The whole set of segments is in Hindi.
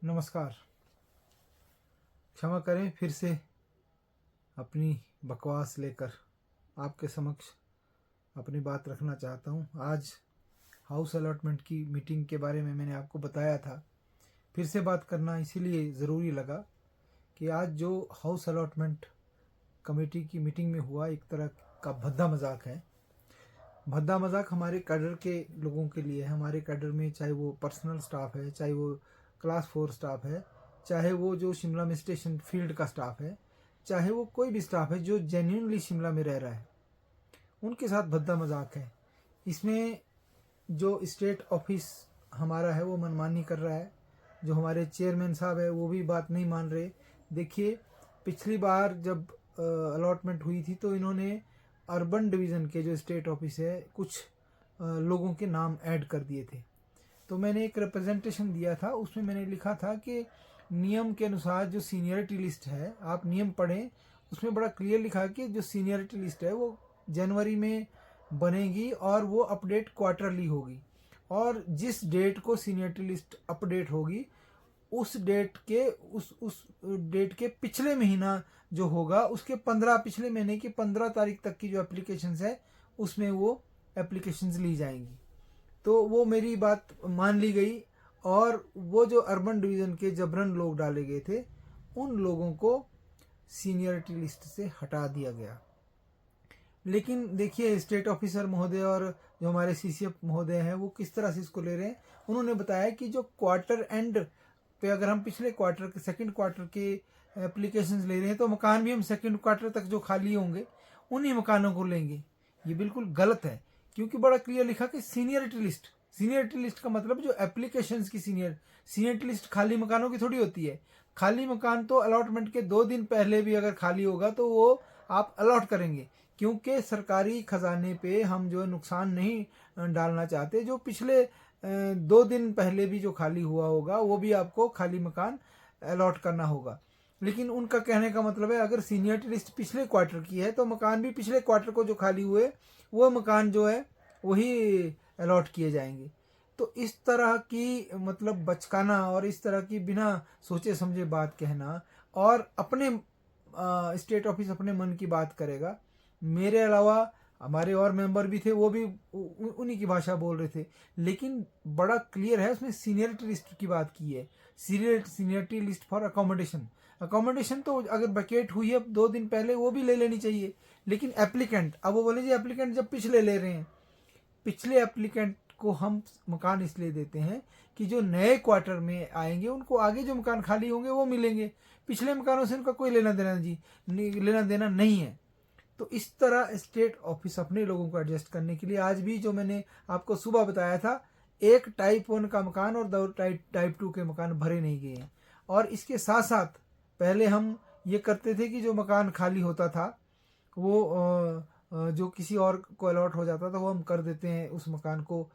नमस्कार। क्षमा करें, फिर से अपनी बकवास लेकर आपके समक्ष अपनी बात रखना चाहता हूँ। आज हाउस अलॉटमेंट की मीटिंग के बारे में मैंने आपको बताया था, फिर से बात करना इसीलिए ज़रूरी लगा कि आज जो हाउस अलॉटमेंट कमेटी की मीटिंग में हुआ, एक तरह का भद्दा मजाक है। भद्दा मजाक हमारे कैडर के लोगों के लिए है। हमारे कैडर में चाहे वो पर्सनल स्टाफ है, चाहे वो क्लास 4 स्टाफ है, चाहे वो जो शिमला में स्टेशन फील्ड का स्टाफ है, चाहे वो कोई भी स्टाफ है जो जेन्युइनली शिमला में रह रहा है, उनके साथ भद्दा मजाक है। इसमें जो स्टेट ऑफिस हमारा है वो मनमानी कर रहा है, जो हमारे चेयरमैन साहब है वो भी बात नहीं मान रहे। देखिए, पिछली बार जब अलॉटमेंट हुई थी तो इन्होंने अर्बन डिवीज़न के जो स्टेट ऑफिस है कुछ लोगों के नाम ऐड कर दिए थे। तो मैंने एक रिप्रेजेंटेशन दिया था, उसमें मैंने लिखा था कि नियम के अनुसार जो सीनियरिटी लिस्ट है, आप नियम पढ़ें, उसमें बड़ा क्लियर लिखा है कि जो सीनियरिटी लिस्ट है वो जनवरी में बनेगी और वो अपडेट क्वार्टरली होगी, और जिस डेट को सीनियरिटी लिस्ट अपडेट होगी उस डेट के पिछले महीना जो होगा उसके 15 पिछले महीने की 15 तारीख तक की जो एप्लीकेशंस है उसमें वो एप्लीकेशंस ली जाएंगी। तो वो मेरी बात मान ली गई और वो जो अर्बन डिवीज़न के जबरन लोग डाले गए थे उन लोगों को सीनियरिटी लिस्ट से हटा दिया गया। लेकिन देखिए, स्टेट ऑफिसर महोदय और जो हमारे सीसीएफ महोदय हैं वो किस तरह से इसको ले रहे हैं। उन्होंने बताया कि जो क्वार्टर एंड पे अगर हम पिछले क्वार्टर के सेकंड क्वार्टर के एप्लीकेशंस ले रहे हैं तो मकान भी हम सेकंड क्वार्टर तक जो खाली होंगे उन्हीं मकानों को लेंगे। ये बिल्कुल गलत है, क्योंकि बड़ा क्लियर लिखा कि सीनियरिटी लिस्ट का मतलब जो एप्लीकेशंस की सीनियरिटी लिस्ट खाली मकानों की थोड़ी होती है। खाली मकान तो अलॉटमेंट के 2 दिन पहले भी अगर खाली होगा तो वो आप अलॉट करेंगे, क्योंकि सरकारी खजाने पे हम जो नुकसान नहीं डालना चाहते। जो पिछले 2 दिन पहले भी जो खाली हुआ होगा वो भी आपको खाली मकान अलॉट करना होगा। लेकिन उनका कहने का मतलब है अगर सीनियरिटी लिस्ट पिछले क्वार्टर की है तो मकान भी पिछले क्वार्टर को जो खाली हुए वो मकान जो है वही अलॉट किए जाएंगे। तो इस तरह की मतलब बचकाना और इस तरह की बिना सोचे समझे बात कहना, और अपने स्टेट ऑफिस अपने मन की बात करेगा। मेरे अलावा हमारे और मेंबर भी थे, वो भी उन्हीं की भाषा बोल रहे थे, लेकिन बड़ा क्लियर है उसमें सीनियरिटी लिस्ट की बात की है। सीनियरिटी लिस्ट फॉर अकोमोडेशन तो अगर बकेट हुई है 2 दिन पहले वो भी ले लेनी चाहिए। लेकिन एप्लीकेंट, अब वो बोले जी एप्लीकेंट जब पिछले ले रहे हैं, पिछले एप्लीकेंट को हम मकान इसलिए देते हैं कि जो नए क्वार्टर में आएंगे उनको आगे जो मकान खाली होंगे वो मिलेंगे। पिछले मकानों से उनका कोई लेना देना नहीं है। तो इस तरह स्टेट ऑफिस अपने लोगों को एडजस्ट करने के लिए, आज भी जो मैंने आपको सुबह बताया था, एक टाइप 1 का मकान और 2 टाइप 2 के मकान भरे नहीं गए हैं। और इसके साथ साथ पहले हम ये करते थे कि जो मकान खाली होता था वो जो किसी और को अलॉट हो जाता था वो हम कर देते हैं, उस मकान को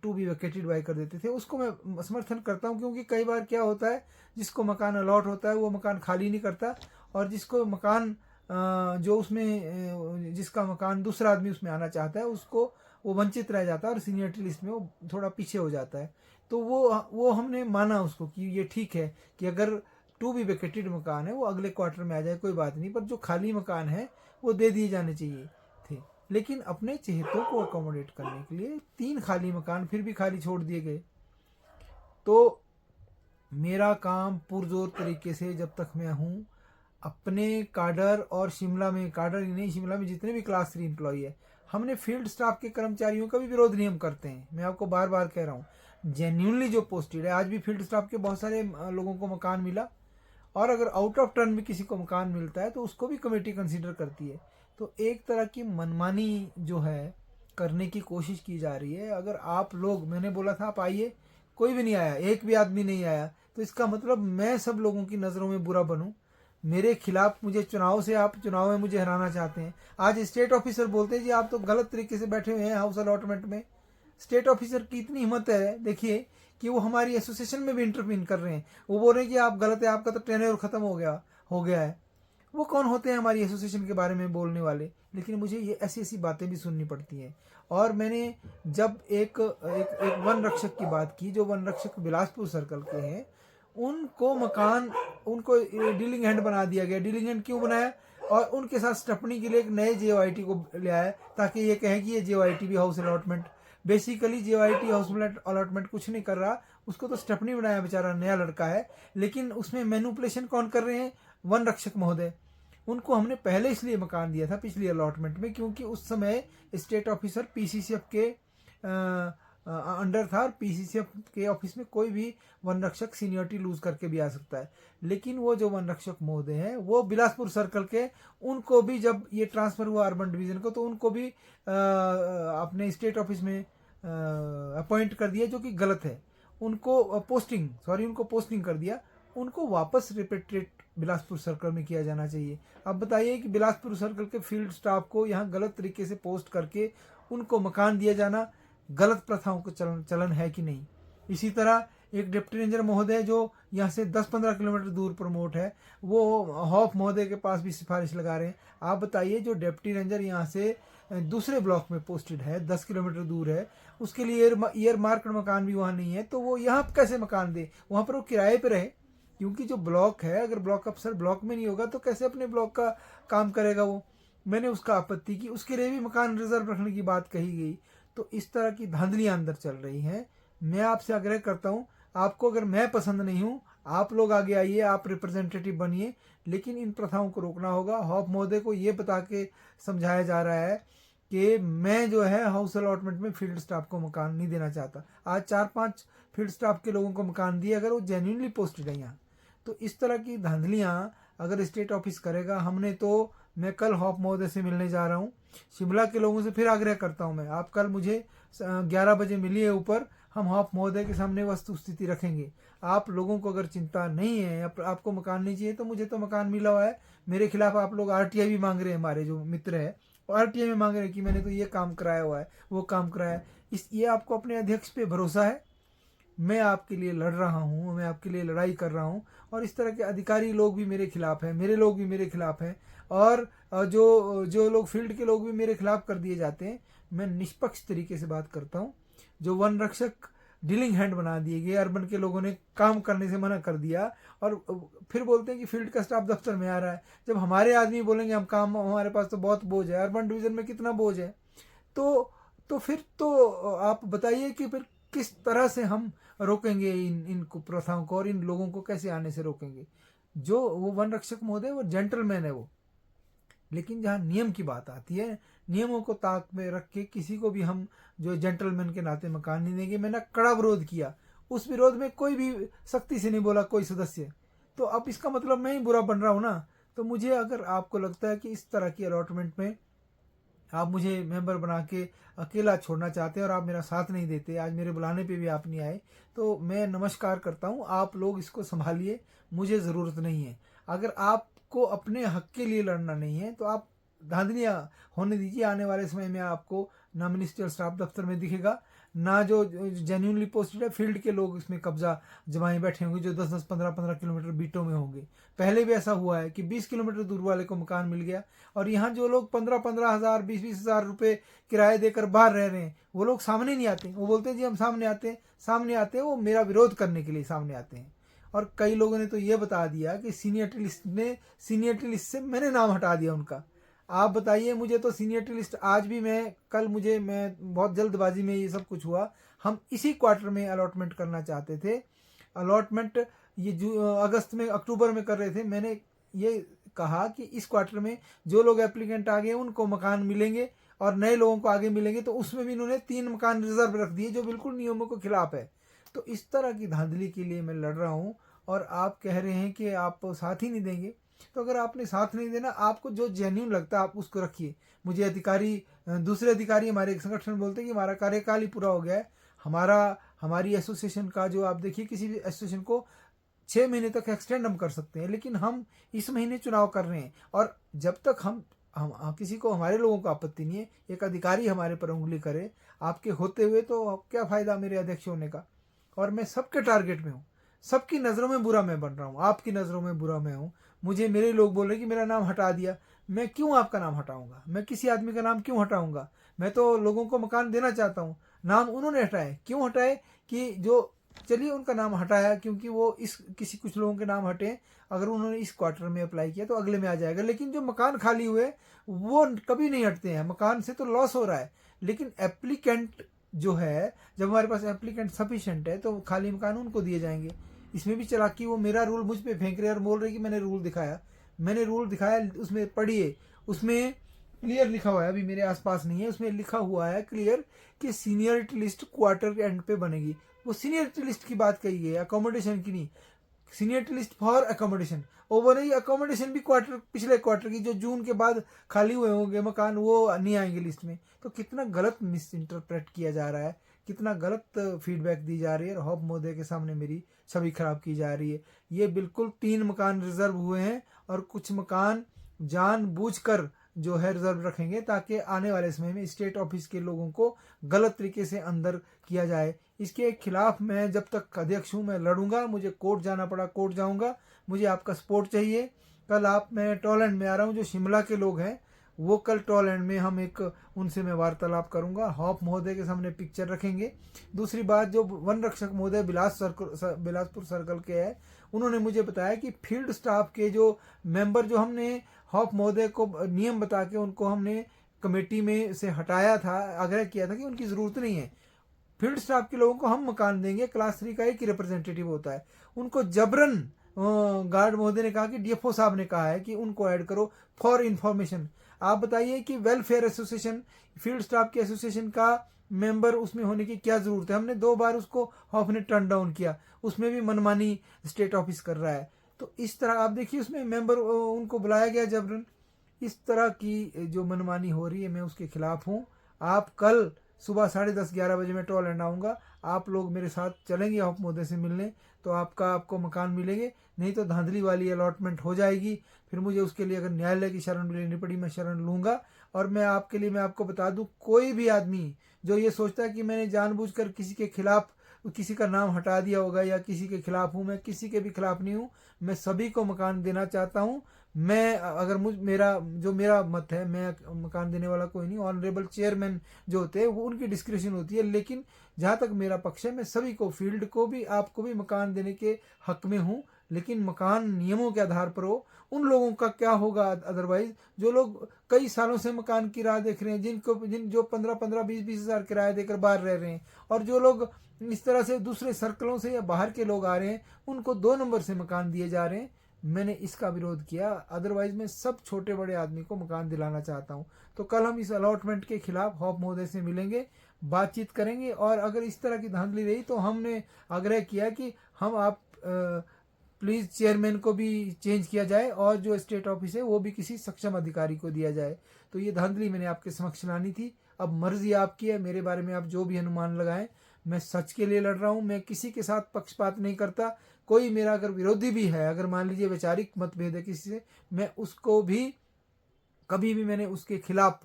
टू बी वेकेटेड बाय कर देते थे। उसको मैं समर्थन करता हूँ, क्योंकि कई बार क्या होता है जिसको मकान अलॉट होता है वो मकान खाली नहीं करता, और जिसको मकान जो उसमें जिसका मकान दूसरा आदमी उसमें आना चाहता है उसको वो वंचित रह जाता है और सीनियरिटी लिस्ट में वो थोड़ा पीछे हो जाता है। तो वो हमने माना उसको कि ये ठीक है कि अगर टू बी वेकेटेड मकान है वो अगले क्वार्टर में आ जाए कोई बात नहीं, पर जो खाली मकान है वो दे दिए जाने चाहिए थे। लेकिन अपने चहेतों को अकोमोडेट करने के लिए 3 खाली मकान फिर भी खाली छोड़ दिए गए। तो मेरा काम पुरजोर तरीके से जब तक मैं हूँ अपने काडर और शिमला में, काडर ही नहीं शिमला में जितने भी क्लास 3 एम्प्लॉई है, हमने फील्ड स्टाफ के कर्मचारियों का भी विरोध नहीं हम करते हैं। मैं आपको बार बार कह रहा हूँ, जेन्यूनली जो पोस्टेड है, आज भी फील्ड स्टाफ के बहुत सारे लोगों को मकान मिला, और अगर आउट ऑफ टर्न में किसी को मकान मिलता है तो उसको भी कमेटी कंसीडर करती है। तो एक तरह की मनमानी जो है करने की कोशिश की जा रही है। अगर आप लोग, मैंने बोला था आप आइए, कोई भी नहीं आया, एक भी आदमी नहीं आया, तो इसका मतलब मैं सब लोगों की नज़रों में बुरा बनूं, मेरे खिलाफ मुझे आप चुनाव में मुझे हराना चाहते हैं। आज स्टेट ऑफिसर बोलते हैं जी आप तो गलत तरीके से बैठे हुए हैं हाउस अलॉटमेंट में। स्टेट ऑफिसर की इतनी हिम्मत है, देखिए, कि वो हमारी एसोसिएशन में भी इंटरवीन कर रहे हैं। वो बोल रहे हैं कि आप गलत है, आपका तो टेन्योर खत्म हो गया है। वो कौन होते हैं हमारी एसोसिएशन के बारे में बोलने वाले? लेकिन मुझे ये ऐसी ऐसी बातें भी सुननी पड़ती हैं। और मैंने जब एक वन रक्षक की बात की, जो वन रक्षक बिलासपुर सर्कल के हैं, उनको मकान, उनको डीलिंग हैंड बना दिया गया। डीलिंग हैंड क्यों बनाया? और उनके साथ स्टपनी के लिए एक नए JOIT को ले आया ताकि ये कहें कि ये JOIT भी house allotment. Basically JOIT house allotment कुछ नहीं कर रहा, उसको तो स्टपनी बनाया, बेचारा नया लड़का है। लेकिन उसमें मैनिपुलेशन कौन कर रहे हैं? वन रक्षक महोदय। उनको हमने पहले इसलिए मकान दिया था पिछली अलॉटमेंट में, क्योंकि उस समय स्टेट ऑफिसर PCCF के अंडर था, और PCCF के ऑफिस में कोई भी वन रक्षक सीनियरिटी लूज करके भी आ सकता है। लेकिन वो जो वन रक्षक महोदय हैं वो बिलासपुर सर्कल के, उनको भी जब ये ट्रांसफर हुआ अर्बन डिवीजन को, तो उनको भी अपने स्टेट ऑफिस में अपॉइंट कर दिया, जो कि गलत है। उनको पोस्टिंग कर दिया। उनको वापस रिपेट्रेट बिलासपुर सर्कल में किया जाना चाहिए। अब बताइए कि बिलासपुर सर्कल के फील्ड स्टाफ को यहाँ गलत तरीके से पोस्ट करके उनको मकान दिया जाना गलत प्रथाओं का चलन है कि नहीं? इसी तरह एक डिप्टी रेंजर महोदय जो यहाँ से 10-15 किलोमीटर दूर प्रमोट है, वो हॉफ महोदय के पास भी सिफारिश लगा रहे हैं। आप बताइए, जो डिप्टी रेंजर यहाँ से दूसरे ब्लॉक में पोस्टेड है, 10 किलोमीटर दूर है, उसके लिए ईयर मार्क्ड मकान भी वहाँ नहीं है, तो वो यहाँ कैसे मकान दे? वहाँ पर वो किराए पे रहे, क्योंकि जो ब्लॉक है, अगर ब्लॉक अफसर ब्लॉक में नहीं होगा तो कैसे अपने ब्लॉक का काम करेगा वो? मैंने उसका आपत्ति की, उसके लिए भी मकान रिजर्व रखने की बात कही गई। तो इस तरह की धांधलियां अंदर चल रही हैं। मैं आपसे आग्रह करता हूं, आपको अगर मैं पसंद नहीं हूं, आप लोग आगे आइए, आप रिप्रेजेंटेटिव बनिए, लेकिन इन प्रथाओं को रोकना होगा। हॉप महोदय को ये बता के समझाया जा रहा है कि मैं जो है हाउस अलॉटमेंट में फील्ड स्टाफ को मकान नहीं देना चाहता। आज 4-5 फील्ड स्टाफ के लोगों को मकान दिए, अगर वो जेन्युइनली पोस्टेड है यहाँ। तो इस तरह की धांधलियां अगर स्टेट ऑफिस करेगा, हमने तो, मैं कल हॉप महोदय से मिलने जा रहा हूँ। शिमला के लोगों से फिर आग्रह करता हूँ मैं, आप कल मुझे 11 बजे मिलिए ऊपर, हम हॉप महोदय के सामने वस्तु स्थिति रखेंगे। आप लोगों को अगर चिंता नहीं है, आपको मकान नहीं चाहिए, तो मुझे तो मकान मिला हुआ है। मेरे खिलाफ आप लोग RTI भी मांग रहे हैं, हमारे जो मित्र है RTI में मांग रहे हैं कि मैंने तो ये काम कराया हुआ है, वो काम कराया है। ये आपको अपने अध्यक्ष पे भरोसा है? मैं आपके लिए लड़ रहा हूँ, मैं आपके लिए लड़ाई कर रहा हूँ, और इस तरह के अधिकारी लोग भी मेरे खिलाफ हैं, मेरे लोग भी मेरे खिलाफ हैं, और जो लोग फील्ड के लोग भी मेरे खिलाफ कर दिए जाते हैं। मैं निष्पक्ष तरीके से बात करता हूँ। जो वन रक्षक डीलिंग हैंड बना दिए गए, अर्बन के लोगों ने काम करने से मना कर दिया, और फिर बोलते हैं कि फील्ड का स्टाफ दफ्तर में आ रहा है। जब हमारे आदमी बोलेंगे हम काम, हमारे पास तो बहुत बोझ है, अर्बन डिवीजन में कितना बोझ है, तो फिर तो आप बताइए कि फिर किस तरह से हम रोकेंगे इन प्रथाओं को, और इन लोगों को कैसे आने से रोकेंगे? जो वो वन रक्षक महोदय वो जेंटलमैन है वो, लेकिन जहाँ नियम की बात आती है, नियमों को ताक में रख के किसी को भी हम जो जेंटलमैन के नाते मकान नहीं देंगे। मैंने कड़ा विरोध किया, उस विरोध में कोई भी सख्ती से नहीं बोला कोई सदस्य, तो अब इसका मतलब मैं ही बुरा बन रहा हूँ ना। तो मुझे, अगर आपको लगता है कि इस तरह की अलॉटमेंट में आप मुझे मेंबर बना के अकेला छोड़ना चाहते हैं और आप मेरा साथ नहीं देते, आज मेरे बुलाने पे भी आप नहीं आए, तो मैं नमस्कार करता हूँ। आप लोग इसको संभालिए, मुझे ज़रूरत नहीं है। अगर आपको अपने हक के लिए लड़ना नहीं है तो आप धांधलियाँ होने दीजिए। आने वाले समय में आपको ना मिनिस्ट्रियल स्टाफ दफ्तर में दिखेगा, ना जो जेन्युइनली पोस्टेड है, फील्ड के लोग इसमें कब्जा जमाए बैठे होंगे, जो 10-10, 15-15 किलोमीटर बीटों में होंगे। पहले भी ऐसा हुआ है कि 20 किलोमीटर दूर वाले को मकान मिल गया, और यहाँ जो लोग 15-15 हज़ार, 20-20 हज़ार रुपये किराए देकर बाहर रह रहे हैं, वो लोग सामने नहीं आते। वो बोलते हैं जी हम सामने आते हैं, वो मेरा विरोध करने के लिए सामने आते हैं। और कई लोगों ने तो ये बता दिया कि सीनियरिटी लिस्ट से मैंने नाम हटा दिया उनका। आप बताइए, मुझे तो सीनियरिटी लिस्ट आज भी, मैं बहुत जल्दबाजी में ये सब कुछ हुआ। हम इसी क्वार्टर में अलॉटमेंट करना चाहते थे। अलॉटमेंट ये अक्टूबर में कर रहे थे। मैंने ये कहा कि इस क्वार्टर में जो लोग एप्लीकेंट आ गए उनको मकान मिलेंगे, और नए लोगों को आगे मिलेंगे। तो उसमें भी इन्होंने 3 मकान रिजर्व रख दिए, जो बिल्कुल नियमों के खिलाफ है। तो इस तरह की धांधली के लिए मैं लड़ रहा हूँ, और आप कह रहे हैं कि आप साथ ही नहीं देंगे। तो अगर आपने साथ नहीं देना, आपको जो जेन्युइन लगता है आप उसको रखिए। मुझे दूसरे अधिकारी हमारे एक संगठन बोलते हैं कि हमारा कार्यकाल ही पूरा हो गया है। हमारी एसोसिएशन का जो, आप देखिए, किसी भी एसोसिएशन को 6 महीने तक एक्सटेंड हम कर सकते हैं, लेकिन हम इस महीने चुनाव कर रहे हैं, और जब तक हम किसी को, हमारे लोगों को आपत्ति नहीं है, एक अधिकारी हमारे पर उंगली करे आपके होते हुए, तो क्या फायदा मेरे अध्यक्ष होने का? और मैं सबके टारगेट में हूँ, सबकी नज़रों में बुरा मैं बन रहा हूँ, आपकी नज़रों में बुरा मैं हूँ। मुझे मेरे लोग बोल रहे कि मेरा नाम हटा दिया। मैं क्यों आपका नाम हटाऊंगा? मैं किसी आदमी का नाम क्यों हटाऊंगा? मैं तो लोगों को मकान देना चाहता हूँ। नाम उन्होंने हटाए, क्यों हटाए? कि जो चलिए उनका नाम हटाया, क्योंकि वो इस किसी कुछ लोगों के नाम हटे, अगर उन्होंने इस क्वार्टर में अप्लाई किया तो अगले में आ जाएगा। लेकिन जो मकान खाली हुए वो कभी नहीं हटते हैं, मकान से तो लॉस हो रहा है, लेकिन एप्लीकेंट जो है, जब हमारे पास एप्लीकेंट सफिशिएंट है तो खाली मकान उनको दिए जाएंगे। इसमें भी चालाकी, वो मेरा रूल मुझ पे फेंक रहे हैं और बोल रहे कि मैंने रूल दिखाया। मैंने रूल दिखाया, उसमें पढ़िए, उसमें क्लियर लिखा हुआ है, अभी मेरे आसपास नहीं है, उसमें लिखा हुआ है क्लियर कि सीनियरिटी लिस्ट क्वार्टर के एंड पे बनेगी। वो सीनियरिटी लिस्ट की बात कही है, अकोमोडेशन की नहीं। सीनियरिटी लिस्ट फॉर अकोमोडेशन, और वो नहीं, अकोमोडेशन भी क्वार्टर, पिछले क्वार्टर की जो जून के बाद खाली हुए होंगे मकान वो नहीं आएंगे लिस्ट में। तो कितना गलत मिस इंटरप्रेट किया जा रहा है, कितना गलत फीडबैक दी जा रही है, और हॉप मोदे के सामने मेरी छवि खराब की जा रही है। ये बिल्कुल 3 मकान रिजर्व हुए हैं, और कुछ मकान जानबूझकर जो है रिजर्व रखेंगे, ताकि आने वाले समय में स्टेट ऑफिस के लोगों को गलत तरीके से अंदर किया जाए। इसके खिलाफ मैं जब तक अध्यक्ष हूँ मैं लड़ूंगा। मुझे कोर्ट जाना पड़ा कोर्ट जाऊंगा, मुझे आपका सपोर्ट चाहिए। कल मैं टॉलैंड में आ रहा हूँ, जो शिमला के लोग हैं वो कल टॉलैंड में हम एक उनसे मैं वार्तालाप करूंगा, हॉप महोदय के सामने पिक्चर रखेंगे। दूसरी बात, जो वन रक्षक महोदय बिलासपुर सर्कल के हैं, उन्होंने मुझे बताया कि फील्ड स्टाफ के जो मेंबर, जो हमने हॉप महोदय को नियम बता के उनको हमने कमेटी में से हटाया था, आग्रह किया था कि उनकी ज़रूरत नहीं है, फील्ड स्टाफ के लोगों को हम मकान देंगे। क्लास 3 का एक ही रिप्रेजेंटेटिव होता है, उनको जबरन गार्ड महोदय ने कहा कि डीएफओ साहब ने कहा है कि उनको ऐड करो फॉर इंफॉर्मेशन। आप बताइए कि वेलफेयर एसोसिएशन, फील्ड स्टाफ के एसोसिएशन का मेंबर उसमें होने की क्या जरूरत है? हमने 2 बार उसको हॉफ ने टर्न डाउन किया, उसमें भी मनमानी स्टेट ऑफिस कर रहा है। तो इस तरह आप देखिए, उसमें मेंबर उनको बुलाया गया जबरन। इस तरह की जो मनमानी हो रही है, मैं उसके खिलाफ हूँ। आप कल सुबह 10:30-11 बजे मैं टॉलैंड आऊँगा, आप लोग मेरे साथ चलेंगे हॉप महोदय से मिलने, तो आपको मकान मिलेंगे। नहीं तो धांधली वाली अलॉटमेंट हो जाएगी, फिर मुझे उसके लिए अगर न्यायालय की शरण लेनी पड़ी मैं शरण लूँगा। और मैं आपको बता दूँ, कोई भी आदमी जो ये सोचता है कि मैंने जानबूझकर किसी के खिलाफ किसी का नाम हटा दिया होगा या किसी के खिलाफ हूँ, मैं किसी के भी खिलाफ नहीं हूँ। मैं सभी को मकान देना चाहता हूँ। मैं अगर मेरा मत है, मैं मकान देने वाला कोई नहीं, ऑनरेबल चेयरमैन जो होते हैं वो उनकी डिस्क्रिप्शन होती है। लेकिन जहाँ तक मेरा पक्ष है, मैं सभी को, फील्ड को भी, आपको भी मकान देने के हक में हूँ। लेकिन मकान नियमों के आधार पर हो। उन लोगों का क्या होगा अदरवाइज, जो लोग कई सालों से मकान की राह देख रहे हैं, जो 15-15, 20-20 हज़ार किराया देकर बाहर रह रहे हैं, और जो लोग इस तरह से दूसरे सर्कलों से या बाहर के लोग आ रहे हैं, उनको 2 नंबर से मकान दिए जा रहे हैं। मैंने इसका विरोध किया। अदरवाइज मैं सब छोटे बड़े आदमी को मकान दिलाना चाहता हूँ। तो कल हम इस अलॉटमेंट के खिलाफ हॉप महोदय से मिलेंगे, बातचीत करेंगे, और अगर इस तरह की धांधली रही तो हमने आग्रह किया कि आप प्लीज़ चेयरमैन को भी चेंज किया जाए, और जो स्टेट ऑफिस है वो भी किसी सक्षम अधिकारी को दिया जाए। तो ये धांधली मैंने आपके समक्ष लानी थी। अब मर्जी आपकी है, मेरे बारे में आप जो भी अनुमान लगाएं। मैं सच के लिए लड़ रहा हूँ, मैं किसी के साथ पक्षपात नहीं करता। कोई मेरा अगर विरोधी भी है, अगर मान लीजिए वैचारिक मतभेद है किसी से, मैं उसको भी कभी भी मैंने उसके खिलाफ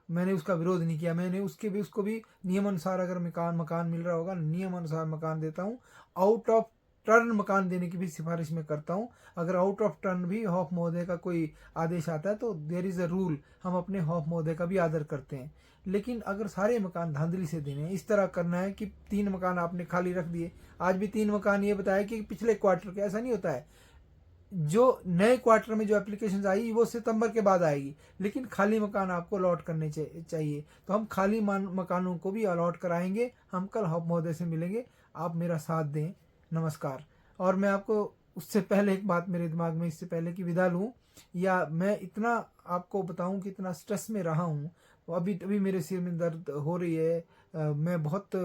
मैंने उसका विरोध नहीं किया। मैंने उसको भी नियम अनुसार, अगर मकान मिल रहा होगा, नियम अनुसार मकान देता हूँ। आउट ऑफ टर्न मकान देने की भी सिफारिश में करता हूँ। अगर आउट ऑफ टर्न भी हॉप महोदय का कोई आदेश आता है तो देयर इज़ अ रूल, हम अपने हॉप महोदय का भी आदर करते हैं। लेकिन अगर सारे मकान धांधली से देने, इस तरह करना है कि 3 मकान आपने खाली रख दिए, आज भी 3 मकान ये बताया कि पिछले क्वार्टर के, ऐसा नहीं होता है। जो नए क्वार्टर में जो एप्लीकेशन आई वो सितंबर के बाद आएगी, लेकिन खाली मकान आपको अलॉट करने चाहिए। तो हम खाली मकानों को भी अलॉट कराएंगे। हम कल हॉप महोदय से मिलेंगे, आप मेरा साथ दें। नमस्कार। और मैं आपको उससे पहले एक बात मेरे दिमाग में, इससे पहले कि विदा लूँ या मैं इतना आपको बताऊं कि इतना स्ट्रेस में रहा हूँ, अभी मेरे सिर में दर्द हो रही है। मैं बहुत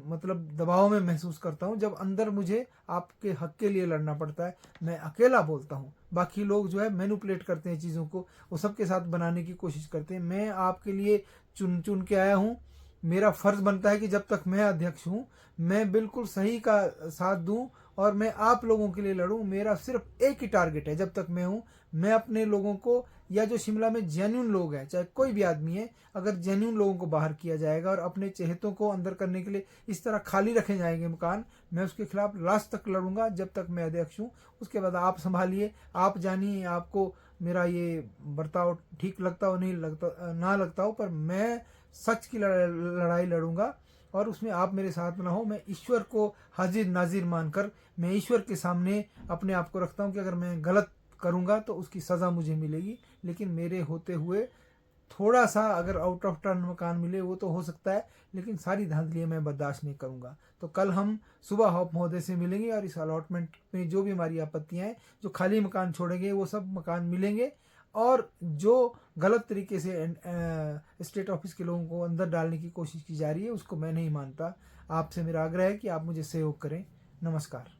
मतलब दबाव में महसूस करता हूँ जब अंदर मुझे आपके हक के लिए लड़ना पड़ता है। मैं अकेला बोलता हूँ, बाकी लोग जो है मैनिपुलेट करते हैं चीज़ों को, वो सबके साथ बनाने की कोशिश करते हैं। मैं आपके लिए चुन के आया हूँ। मेरा फर्ज बनता है कि जब तक मैं अध्यक्ष हूँ मैं बिल्कुल सही का साथ दूं और मैं आप लोगों के लिए लड़ूं। मेरा सिर्फ एक ही टारगेट है जब तक मैं हूँ, मैं अपने लोगों को, या जो शिमला में जेन्युइन लोग हैं, चाहे कोई भी आदमी है, अगर जेन्युइन लोगों को बाहर किया जाएगा और अपने चहेतों को अंदर करने के लिए इस तरह खाली रखे जाएंगे मकान, मैं उसके खिलाफ लास्ट तक लड़ूंगा जब तक मैं अध्यक्ष हूँ। उसके बाद आप संभालिए, आप जानिए आपको मेरा ये बर्ताव ठीक लगता हो, नहीं लगता ना लगता हो, पर मैं सच की लड़ाई लड़ूंगा और उसमें आप मेरे साथ ना हो। मैं ईश्वर को हाजिर नाजिर मानकर मैं ईश्वर के सामने अपने आप को रखता हूँ कि अगर मैं गलत करूँगा तो उसकी सज़ा मुझे मिलेगी, लेकिन मेरे होते हुए थोड़ा सा अगर आउट ऑफ टर्न मकान मिले वो तो हो सकता है, लेकिन सारी धांधलियाँ मैं बर्दाश्त नहीं करूँगा। तो कल हम सुबह हॉप महोदय से मिलेंगे और इस अलॉटमेंट में जो भी हमारी आपत्तियाँ हैं, जो खाली मकान छोड़ेंगे वो सब मकान मिलेंगे, और जो गलत तरीके से स्टेट ऑफिस के लोगों को अंदर डालने की कोशिश की जा रही है उसको मैं नहीं मानता। आपसे मेरा आग्रह है कि आप मुझे सहयोग करें। नमस्कार।